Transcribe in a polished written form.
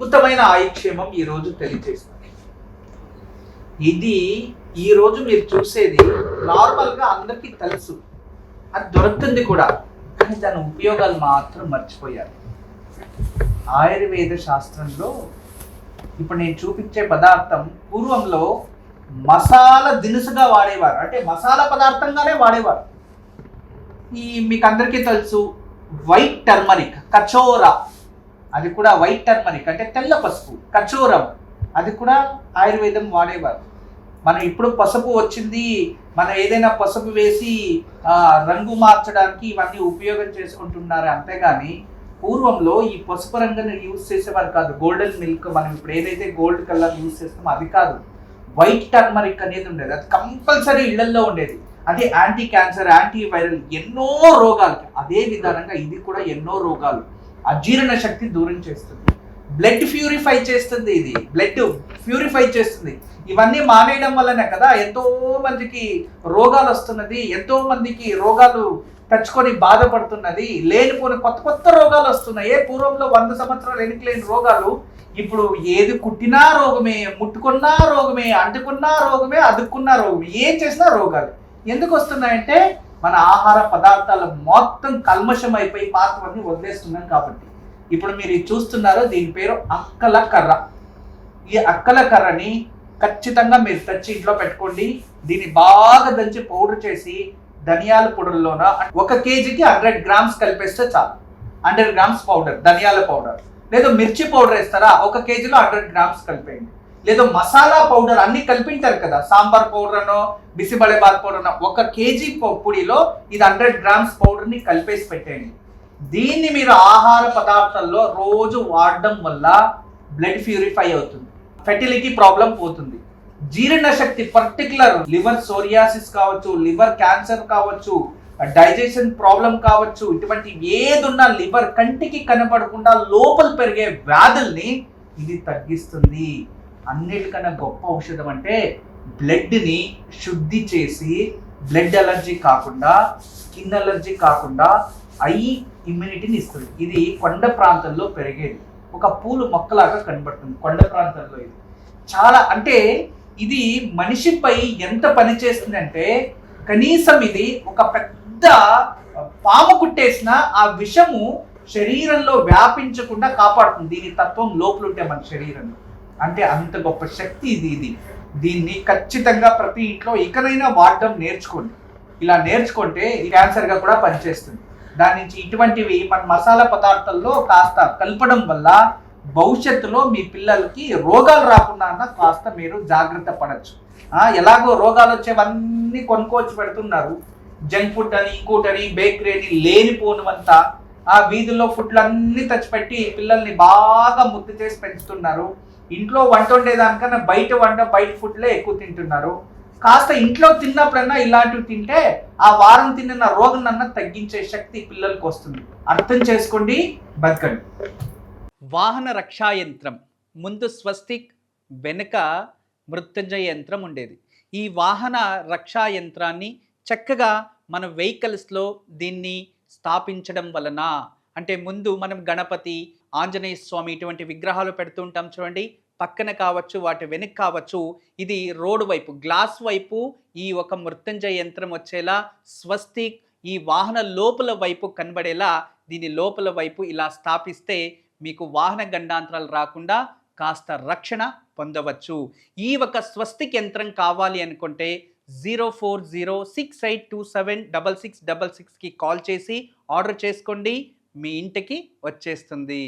అద్భుతమైన ఆయుక్షేమం ఈరోజు తెలియజేస్తుంది. ఇది ఈరోజు మీరు చూసేది నార్మల్గా అందరికీ తెలుసు, అది దొరుకుతుంది కూడా, కానీ దాని ఉపయోగాలు మాత్రం మర్చిపోయారు. ఆయుర్వేద శాస్త్రంలో ఇప్పుడు నేను చూపించే పదార్థం పూర్వంలో మసాలా దినుసుగా వాడేవారు, అంటే మసాలా పదార్థంగానే వాడేవారు. మీకు అందరికీ తెలుసు వైట్ టర్మరిక్, కచోరా, అది కూడా వైట్ టర్మరిక్ అంటే తెల్ల పసుపు, కచోరం, అది కూడా ఆయుర్వేదం వాడేవారు. మనం ఇప్పుడు పసుపు వచ్చింది, మనం ఏదైనా పసుపు వేసి రంగు మార్చడానికి ఇవన్నీ ఉపయోగం చేసుకుంటున్నారు, అంతేగాని పూర్వంలో ఈ పసుపు రంగుని యూజ్ చేసేవారు కాదు. గోల్డెన్ మిల్క్, మనం ఇప్పుడు ఏదైతే గోల్డ్ కలర్ యూజ్ చేస్తామో అది కాదు, వైట్ టర్మరిక్ అనేది ఉండేది. అది కంపల్సరీ ఇళ్లల్లో ఉండేది. అది యాంటీ క్యాన్సర్, యాంటీ వైరల్, ఎన్నో రోగాలకి. అదే విధానంగా ఇది కూడా ఎన్నో రోగాలు, అజీర్ణ శక్తి దూరం చేస్తుంది, బ్లడ్ ప్యూరిఫై చేస్తుంది, ఇది బ్లడ్ ప్యూరిఫై చేస్తుంది. ఇవన్నీ మానేయడం వల్లనే కదా ఎంతో మందికి రోగాలు వస్తున్నది, ఎంతో మందికి రోగాలు తెచ్చుకొని బాధపడుతున్నది, లేనిపోని కొత్త కొత్త రోగాలు వస్తున్నాయి. పూర్వంలో 100 సంవత్సరాలు ఎన్నికలేని రోగాలు ఇప్పుడు ఏది కుట్టినా రోగమే, ముట్టుకున్నా రోగమే, అంటుకున్నా రోగమే, అదుక్కున్నా రోగమే, ఏం చేసినా రోగాలు. ఎందుకు వస్తున్నాయంటే మన ఆహార పదార్థాలు మొత్తం కల్మషం అయిపోయి పాత్రని వదిలేస్తున్నాం కాబట్టి. ఇప్పుడు మీరు చూస్తున్నారు, దీని పేరు అక్కల కర్ర. ఈ అక్కల కర్రని ఖచ్చితంగా మీరు తెచ్చి ఇంట్లో పెట్టుకోండి. దీన్ని బాగా దంచి పౌడర్ చేసి ధనియాల పొడుల్లోన 1 కేజీకి 100 గ్రామ్స్ కలిపేస్తే చాలు. 100 గ్రామ్స్ పౌడర్, ధనియాల పౌడర్, లేదా మిర్చి పౌడర్ వేస్తారా, 1 కేజీలో 100 గ్రామ్స్ కలిపేయండి. లేదా మసాలా పౌడర్ అన్ని కలిపింటారు కదా, సాంబార్ పౌడర్ అనో బిసిబళేబాత్ పౌడర్ అనో, 1 కేజీ పొడిలో ఇది 100 గ్రామ్స్ పౌడర్ని కలిపేసి పెట్టేయండి. దీన్ని మీరు ఆహార పదార్థాల్లో రోజు వాడడం వల్ల బ్లడ్ ప్యూరిఫై అవుతుంది, ఫెర్టిలిటీ ప్రాబ్లం పోతుంది, జీర్ణశక్తి, పర్టికులర్ లివర్ సోరియాసిస్ కావచ్చు, లివర్ క్యాన్సర్ కావచ్చు, డైజెషన్ ప్రాబ్లం కావచ్చు, ఇటువంటి ఏదున్నా లివర్ కంటికి కనపడకుండా లోపల పెరిగే వ్యాధుల్ని ఇది తగ్గిస్తుంది. అన్నిటికన్నా గొప్ప ఔషధం అంటే బ్లడ్ని శుద్ధి చేసి బ్లడ్ అలర్జీ కాకుండా, స్కిన్ అలర్జీ కాకుండా ఐ ఇమ్యూనిటీని ఇస్తుంది. ఇది కొండ ప్రాంతంలో పెరిగేది, ఒక పూలు మొక్కలాగా కనబడుతుంది కొండ ప్రాంతంలో. ఇది చాలా, అంటే ఇది మనిషిపై ఎంత పని చేస్తుందంటే కనీసం ఇది ఒక పెద్ద పాము కుట్టేసిన ఆ విషము శరీరంలో వ్యాపించకుండా కాపాడుతుంది. దీని తత్వం లోపల ఉంటే మన శరీరంలో, అంటే అంత గొప్ప శక్తి ఇది. దీన్ని ఖచ్చితంగా ప్రతి ఇంట్లో ఇకనైనా వాడడం నేర్చుకోండి. ఇలా నేర్చుకుంటే క్యాన్సర్గా కూడా పనిచేస్తుంది. దాని నుంచి ఇటువంటివి మన మసాలా పదార్థాల్లో కాస్త కలపడం వల్ల భవిష్యత్తులో మీ పిల్లలకి రోగాలు రాకుండా కాస్త మీరు జాగ్రత్త పడచ్చు. ఎలాగో రోగాలు వచ్చేవన్నీ కొనుక్కోవచ్చు పెడుతున్నారు, జంక్ ఫుడ్ అని, ఇంకోటని, బేకరీ అని, లేనిపోనివంతా ఆ వీధుల్లో ఫుడ్లు అన్నీ తెచ్చిపెట్టి పిల్లల్ని బాగా ముద్దు చేసి పెంచుతున్నారు. ఇంట్లో వంట వండేదానికన్నా బయట ఫుడ్లే ఎక్కువ తింటున్నారు. కాస్త ఇంట్లో తిన్నప్పుడన్నా ఇలాంటివి తింటే ఆ వారం తిన్న రోగం తగ్గించే శక్తి పిల్లలకు వస్తుంది. అర్థం చేసుకోండి, బతకండి. వాహన రక్షా యంత్రం, ముందు స్వస్తిక్, వెనుక మృత్యుంజయ యంత్రం ఉండేది. ఈ వాహన రక్షా యంత్రాన్ని చక్కగా మన వెహికల్స్లో దీన్ని స్థాపించడం వలన, అంటే ముందు మనం గణపతి, ఆంజనేయ స్వామి ఇటువంటి విగ్రహాలు పెడుతూ ఉంటాం చూడండి, పక్కన కావచ్చు, వాటి వెనక కావచ్చు, ఇది రోడ్డు వైపు, గ్లాస్ వైపు ఈ ఒక మృత్యుంజయ యంత్రం వచ్చేలా స్వస్తిక్ ఈ వాహన లోపల వైపు కనబడేలా దీని లోపల వైపు ఇలా స్థాపిస్తే మీకు వాహన గండాంతరాలు రాకుండా కాస్త రక్షణ పొందవచ్చు. ఈ ఒక స్వస్తిక్ యంత్రం కావాలి అనుకుంటే 040682766666కి కాల్ చేసి ఆర్డర్ చేసుకోండి, మీ ఇంటికి వచ్చేస్తుంది.